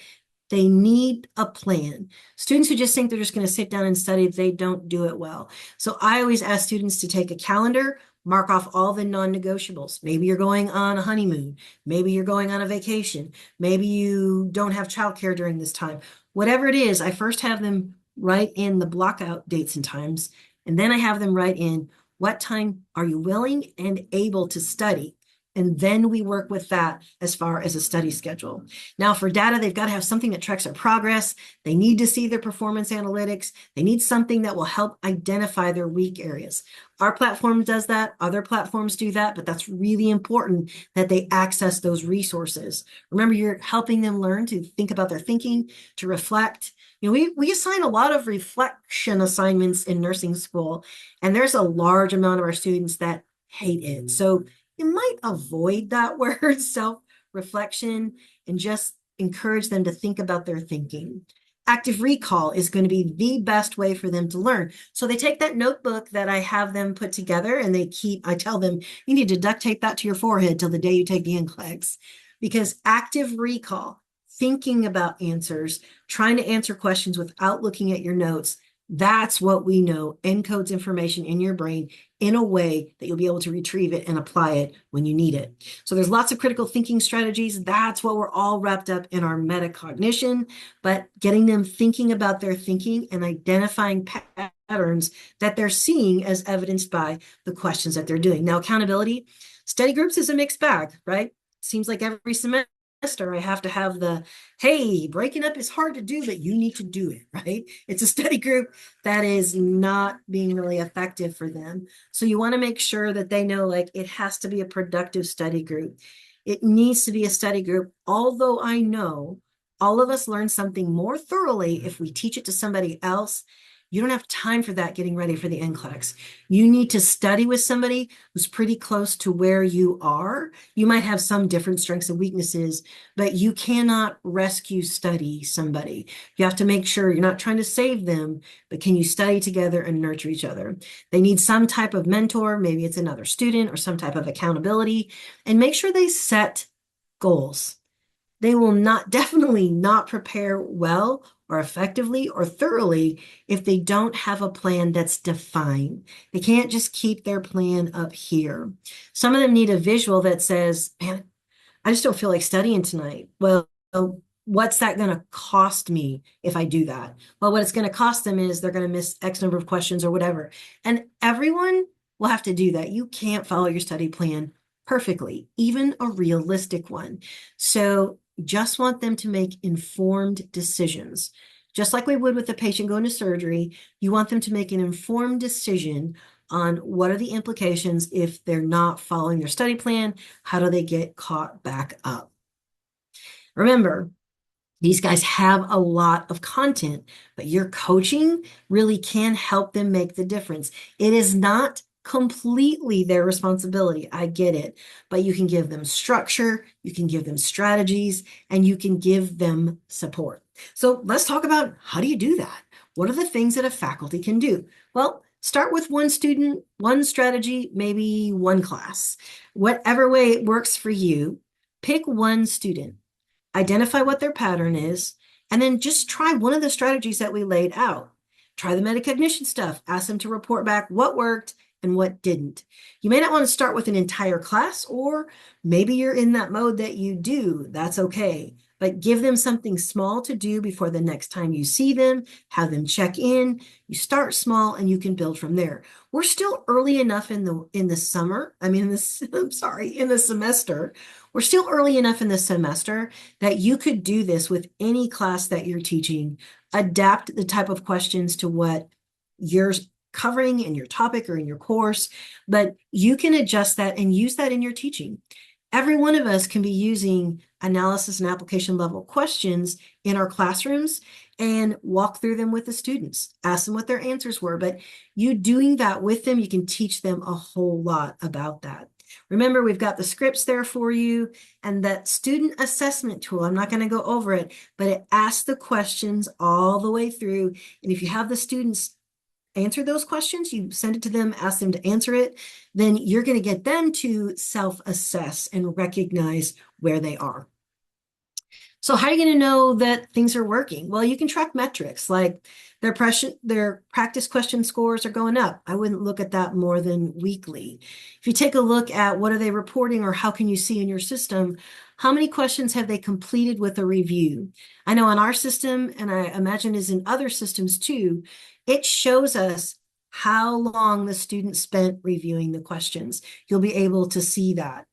Speaker 2: They need a plan. Students who just think they're just going to sit down and study, they don't do it well. So I always ask students to take a calendar, mark off all the non-negotiables. Maybe you're going on a honeymoon. Maybe you're going on a vacation. Maybe you don't have childcare during this time. Whatever it is, I first have them write in the block out dates and times, and then I have them write in what time are you willing and able to study. And then we work with that as far as a study schedule. Now, for data, they've got to have something that tracks their progress. They need to see their performance analytics. They need something that will help identify their weak areas. Our platform does that. Other platforms do that, but that's really important that they access those resources. Remember, you're helping them learn to think about their thinking, to reflect. We assign a lot of reflection assignments in nursing school, and there's a large amount of our students that hate it. So you might avoid that word, self-reflection, and just encourage them to think about their thinking. Active recall is going to be the best way for them to learn. So they take that notebook that I have them put together, and I tell them, you need to duct tape that to your forehead till the day you take the NCLEX. Because active recall, thinking about answers, trying to answer questions without looking at your notes, that's what we know encodes information in your brain in a way that you'll be able to retrieve it and apply it when you need it. So there's lots of critical thinking strategies. That's what we're all wrapped up in our metacognition, but getting them thinking about their thinking and identifying patterns that they're seeing as evidenced by the questions that they're doing. Now, accountability, study groups is a mixed bag, right? Seems like every semester I have to have hey, breaking up is hard to do, but you need to do it, right? It's a study group that is not being really effective for them. So you want to make sure that they know, like, it has to be a productive study group. It needs to be a study group, although I know all of us learn something more thoroughly if we teach it to somebody else. You don't have time for that getting ready for the NCLEX. You need to study with somebody who's pretty close to where you are. You might have some different strengths and weaknesses, but you cannot rescue study somebody. You have to make sure you're not trying to save them, but can you study together and nurture each other? They need some type of mentor, maybe it's another student or some type of accountability, and make sure they set goals. They will not definitely not prepare well or effectively or thoroughly if they don't have a plan that's defined. They can't just keep their plan up here. Some of them need a visual that says, man, I just don't feel like studying tonight. Well, what's that going to cost me if I do that? Well, what it's going to cost them is they're going to miss X number of questions or whatever. And everyone will have to do that. You can't follow your study plan perfectly, even a realistic one. So just want them to make informed decisions. Just like we would with a patient going to surgery, you want them to make an informed decision on what are the implications if they're not following their study plan. How do they get caught back up? Remember, these guys have a lot of content, but your coaching really can help them make the difference. It is not completely their responsibility. I get it, but you can give them structure, you can give them strategies, and you can give them support. So let's talk about how do you do that? What are the things that a faculty can do? Well, start with one student, one strategy, maybe one class. Whatever way it works for you, pick one student, identify what their pattern is, and then just try one of the strategies that we laid out. Try the metacognition stuff, ask them to report back what worked and what didn't. You may not want to start with an entire class, or maybe you're in that mode that you do. That's okay. But give them something small to do before the next time you see them, have them check in. You start small and you can build from there. We're still early enough in the summer. I mean, I'm sorry, in the semester. We're still early enough in the semester that you could do this with any class that you're teaching. Adapt the type of questions to what you're covering in your topic or in your course, but you can adjust that and use that in your teaching. Every one of us can be using analysis and application level questions in our classrooms and walk through them with the students, ask them what their answers were. But you doing that with them, you can teach them a whole lot about that. Remember, we've got the scripts there for you and that student assessment tool. I'm not going to go over it, but it asks the questions all the way through. And if you have the students answer those questions, you send it to them, ask them to answer it, then you're going to get them to self-assess and recognize where they are. So how are you going to know that things are working? Well, you can track metrics like their practice question scores are going up. I wouldn't look at that more than weekly. If you take a look at what are they reporting or how can you see in your system, how many questions have they completed with a review? I know on our system, and I imagine is in other systems too, it shows us how long the student spent reviewing the questions. You'll be able to see that.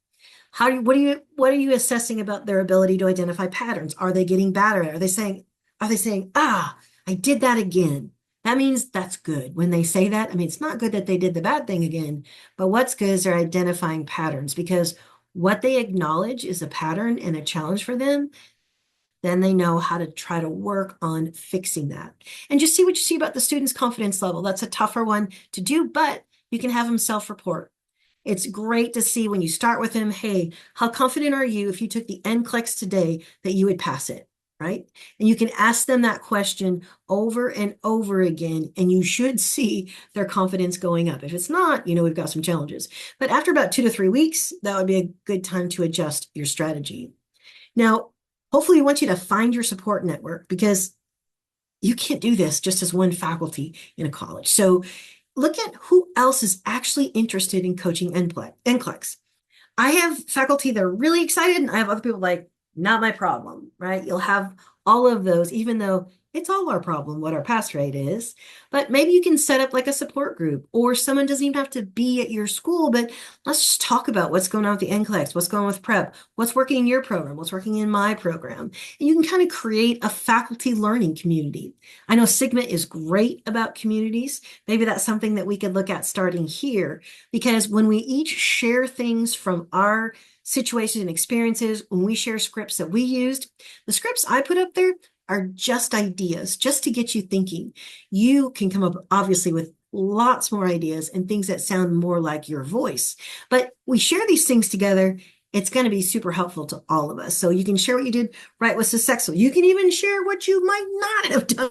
Speaker 2: What are you assessing about their ability to identify patterns? Are they getting better? Are they saying, ah, I did that again? That means that's good. When they say that, I mean, it's not good that they did the bad thing again, but what's good is they're identifying patterns, because what they acknowledge is a pattern and a challenge for them. Then they know how to try to work on fixing that. And just see what you see about the student's confidence level. That's a tougher one to do, but you can have them self-report. It's great to see when you start with them, hey, how confident are you if you took the NCLEX today that you would pass it, right? And you can ask them that question over and over again, and you should see their confidence going up. If it's not, we've got some challenges. But after about 2 to 3 weeks, that would be a good time to adjust your strategy. Now, hopefully we want you to find your support network, because you can't do this just as one faculty in a college. So look at who else is actually interested in coaching NCLEX. I have faculty that are really excited, and I have other people like, not my problem, right? You'll have all of those, even though it's all our problem what our pass rate is. But maybe you can set up like a support group, or someone doesn't even have to be at your school, but let's just talk about what's going on with the NCLEX, what's going on with prep, what's working in your program, what's working in my program. And you can kind of create a faculty learning community. I know Sigma is great about communities. Maybe that's something that we could look at starting here, because when we each share things from our situations and experiences, when we share scripts that we used, the scripts I put up there, are just ideas, just to get you thinking. You can come up, obviously, with lots more ideas and things that sound more like your voice. But we share these things together. It's going to be super helpful to all of us. So you can share what you did right with Successful. You can even share what you might not have done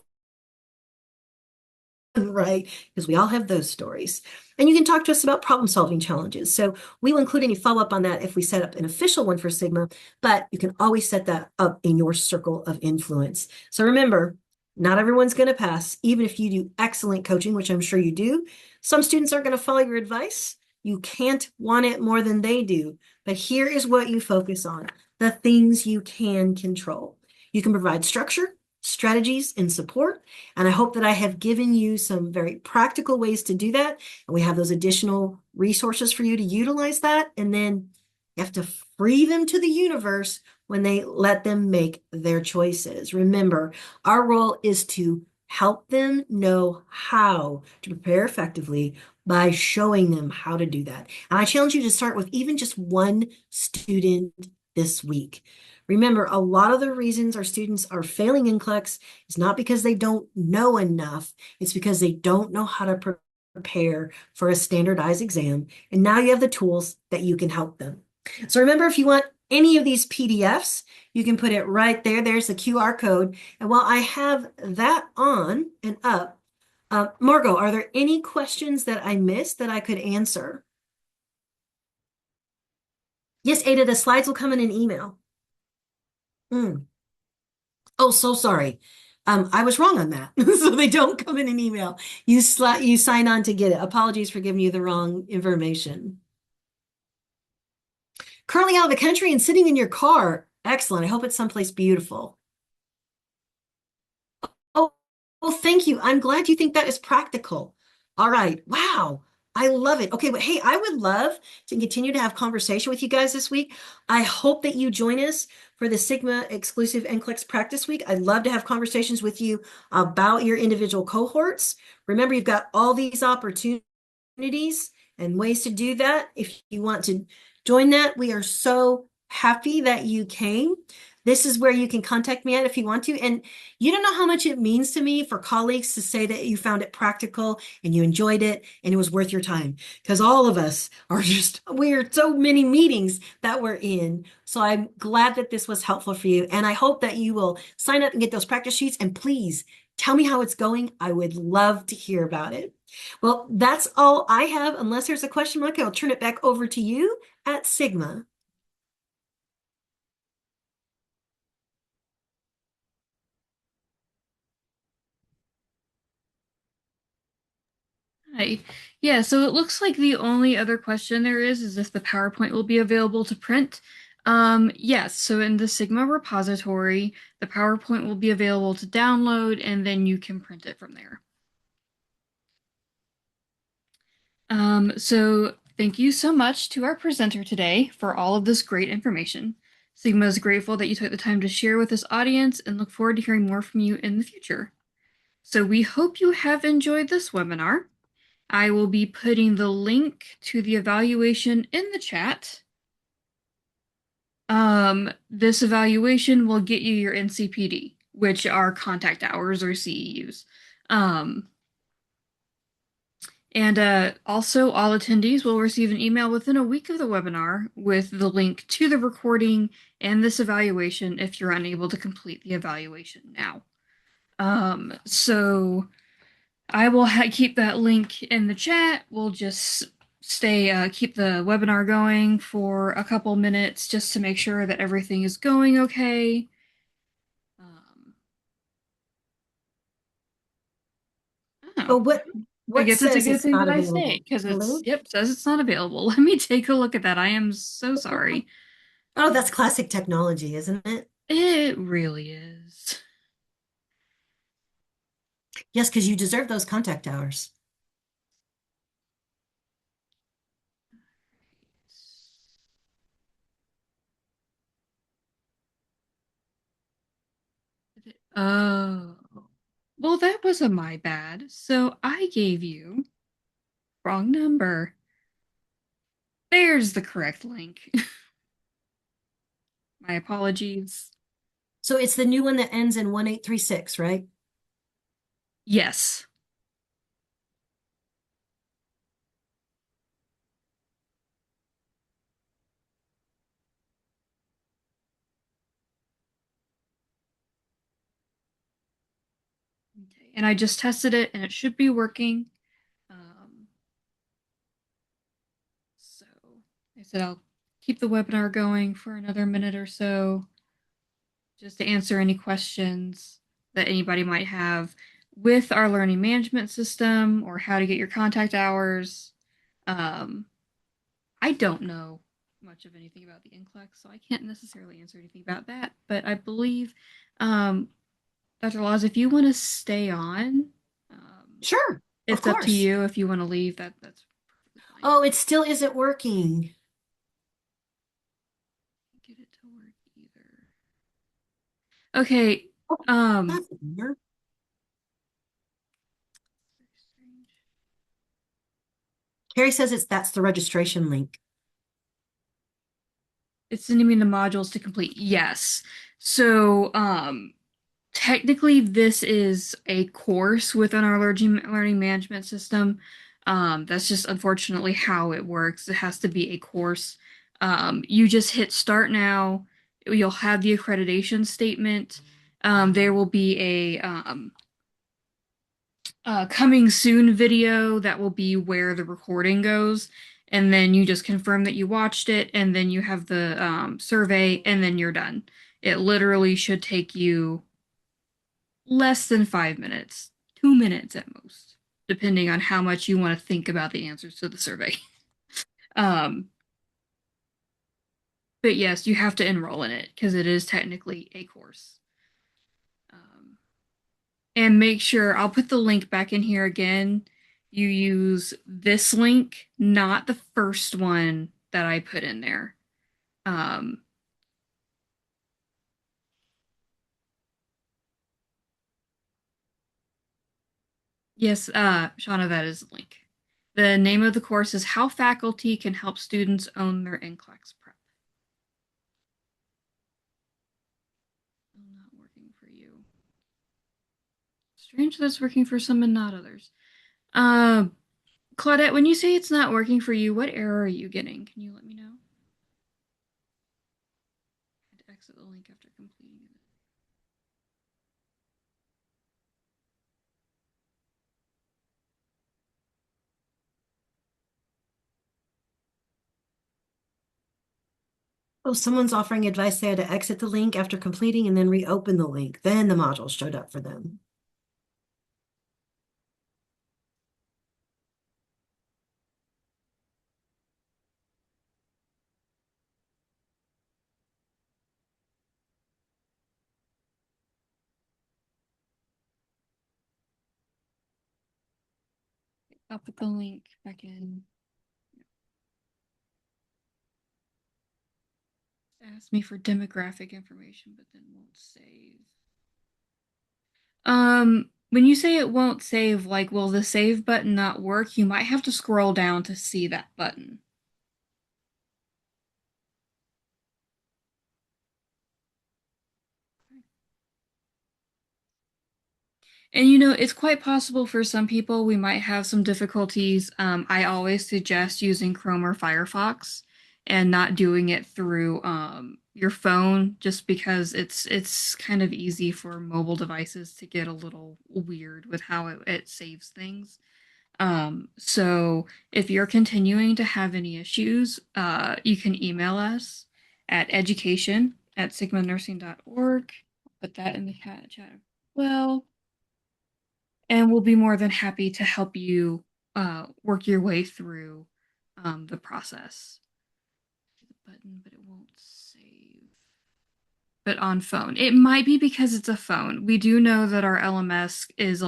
Speaker 2: right? Because we all have those stories. And you can talk to us about problem solving challenges. So we will include any follow up on that if we set up an official one for Sigma, but you can always set that up in your circle of influence. So remember, not everyone's going to pass, even if you do excellent coaching, which I'm sure you do. Some students aren't going to follow your advice. You can't want it more than they do. But here is what you focus on, the things you can control. You can provide structure, strategies, and support. And I hope that I have given you some very practical ways to do that. And we have those additional resources for you to utilize that. And then you have to free them to the universe when they let them make their choices. Remember, our role is to help them know how to prepare effectively by showing them how to do that. And I challenge you to start with even just one student this week. Remember, a lot of the reasons our students are failing NCLEX is not because they don't know enough. It's because they don't know how to prepare for a standardized exam. And now you have the tools that you can help them. So remember, if you want any of these PDFs, you can put it right there. There's the QR code. And while I have that on and up, Margot, are there any questions that I missed that I could answer? Yes, Ada, the slides will come in an email. Mm. Oh, so sorry. I was wrong on that. So they don't come in an email. You sign on to get it. Apologies for giving you the wrong information. Currently out of the country and sitting in your car. Excellent. I hope it's someplace beautiful. Oh, well, thank you. I'm glad you think that is practical. All right. Wow. I love it. Okay, but hey, I would love to continue to have conversation with you guys this week. I hope that you join us for the Sigma exclusive NCLEX practice week. I'd love to have conversations with you about your individual cohorts. Remember, you've got all these opportunities and ways to do that. If you want to join that, we are so happy that you came. This is where you can contact me at if you want to. And you don't know how much it means to me for colleagues to say that you found it practical and you enjoyed it and it was worth your time. Because all of us are just, we're so many meetings that we're in. So I'm glad that this was helpful for you. And I hope that you will sign up and get those practice sheets. And please tell me how it's going. I would love to hear about it. Well, that's all I have. Unless there's a question, Monica, I'll turn it back over to you at Sigma.
Speaker 1: Hi. Yeah, so it looks like the only other question there is if the PowerPoint will be available to print. Yes, so in the Sigma repository, the PowerPoint will be available to download and then you can print it from there. So thank you so much to our presenter today for all of this great information. Sigma is grateful that you took the time to share with this audience and look forward to hearing more from you in the future. So we hope you have enjoyed this webinar. I will be putting the link to the evaluation in the chat. This evaluation will get you your NCPD, which are contact hours or CEUs. And also, all attendees will receive an email within a week of the webinar with the link to the recording and this evaluation if you're unable to complete the evaluation now. So I will keep that link in the chat. We'll just keep the webinar going for a couple minutes just to make sure that everything is going okay.
Speaker 2: Oh,
Speaker 1: Oh, I
Speaker 2: what
Speaker 1: guess it's a
Speaker 2: says
Speaker 1: good
Speaker 2: it's
Speaker 1: thing
Speaker 2: not
Speaker 1: that I stayed
Speaker 2: available?
Speaker 1: because it's,
Speaker 2: Hello?
Speaker 1: yep, says it's not available. Let me take a look at that. I am so sorry.
Speaker 2: Oh, that's classic technology, isn't it?
Speaker 1: It really is.
Speaker 2: Yes, because you deserve those contact hours.
Speaker 1: Oh, well, that was a my bad. So I gave you wrong number. There's the correct link. My apologies.
Speaker 2: So it's the new one that ends in 1836, right?
Speaker 1: Yes. Okay. And I just tested it and it should be working. Um, so I said I'll keep the webinar going for another minute or so just to answer any questions that anybody might have with our learning management system or how to get your contact hours. Um, I don't know much of anything about the NCLEX, so I can't necessarily answer anything about that. But I believe, Dr. Laws, if you want to stay on,
Speaker 2: Sure, of
Speaker 1: it's up to
Speaker 2: course.
Speaker 1: you. If you want to leave, that's perfectly fine.
Speaker 2: Oh, it still isn't working.
Speaker 1: Get it to work either. Okay.
Speaker 2: Oh,
Speaker 1: Um,
Speaker 2: that's weird.
Speaker 1: very strange.
Speaker 2: Carrie says that's the registration link.
Speaker 1: It's sending me the modules to complete. Yes. So, technically this is a course within our learning management system. That's just unfortunately how it works. It has to be a course. You just hit start now. You'll have the accreditation statement. There will be a coming soon video that will be where the recording goes. And then you just confirm that you watched it, and then you have the survey, and then you're done. It literally should take you less than 5 minutes, 2 minutes at most, depending on how much you want to think about the answers to the survey. Um, but yes, you have to enroll in it because it is technically a course. Um, and make sure I'll put the link back in here again. You use this link, not the first one that I put in there. Um, yes, Shauna, that is the link. The name of the course is How Faculty Can Help Students Own Their NCLEX Prep. Not working for you. Strange that's working for some and not others. Uh, Claudette, when you say it's not working for you, what error are you getting? Can you let me know? I had to exit the link after completing it.
Speaker 2: Oh, someone's offering advice they had to exit the link after completing and then reopen the link. Then the module showed up for them.
Speaker 1: I'll put the link back in. Ask me for demographic information, but then won't save. When you say it won't save, like, will the save button not work? You might have to scroll down to see that button. And it's quite possible for some people we might have some difficulties. I always suggest using Chrome or Firefox and not doing it through your phone, just because it's kind of easy for mobile devices to get a little weird with how it saves things. So if you're continuing to have any issues, you can email us at education@sigmanursing.org. Put that in the chat as well, and we'll be more than happy to help you work your way through the process. The button, but it won't save. But on phone, it might be because it's a phone. We do know that our LMS is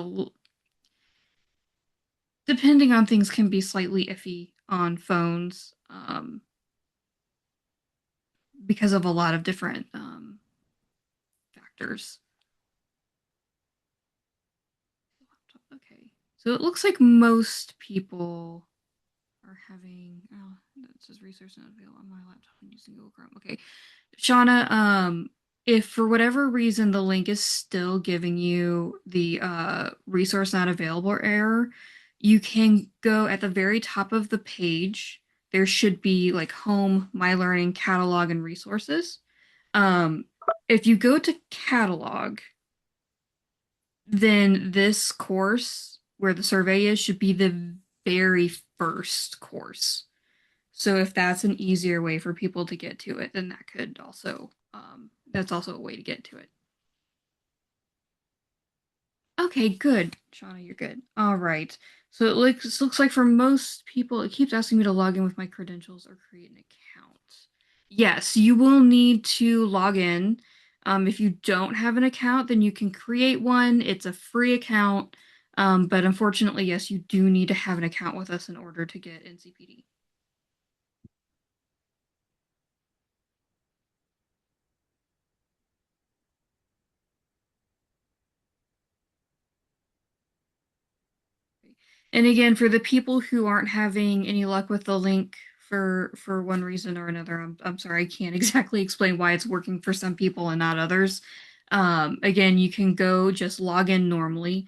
Speaker 1: depending on things, can be slightly iffy on phones because of a lot of different factors. Okay, so it looks like most people are having. Oh, that says resource not available on my laptop and using Google Chrome. Okay, Shauna, if for whatever reason the link is still giving you the resource not available error, you can go at the very top of the page. There should be like home, my learning, catalog, and resources. Um, if you go to catalog, then this course where the survey is should be the very first course. So if that's an easier way for people to get to it, then that could also that's also a way to get to it. Okay, good. Shauna, you're good. All right. So it looks like for most people, it keeps asking me to log in with my credentials or create an account. Yes, you will need to log in. If you don't have an account, then you can create one. It's a free account. But unfortunately, yes, you do need to have an account with us in order to get NCPD. And again, for the people who aren't having any luck with the link for one reason or another, I'm sorry, I can't exactly explain why it's working for some people and not others. Again, you can go just log in normally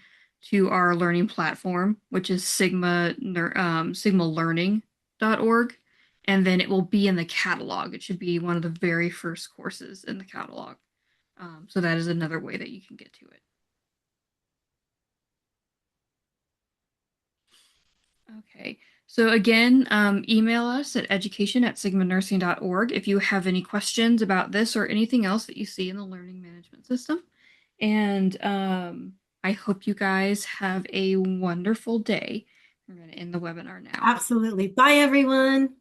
Speaker 1: to our learning platform, which is sigmalearning.org, and then it will be in the catalog. It should be one of the very first courses in the catalog. So that is another way that you can get to it. Okay. So again, email us at education@sigmanursing.org if you have any questions about this or anything else that you see in the learning management system. And I hope you guys have a wonderful day. We're going to end the webinar now.
Speaker 2: Absolutely. Bye, everyone.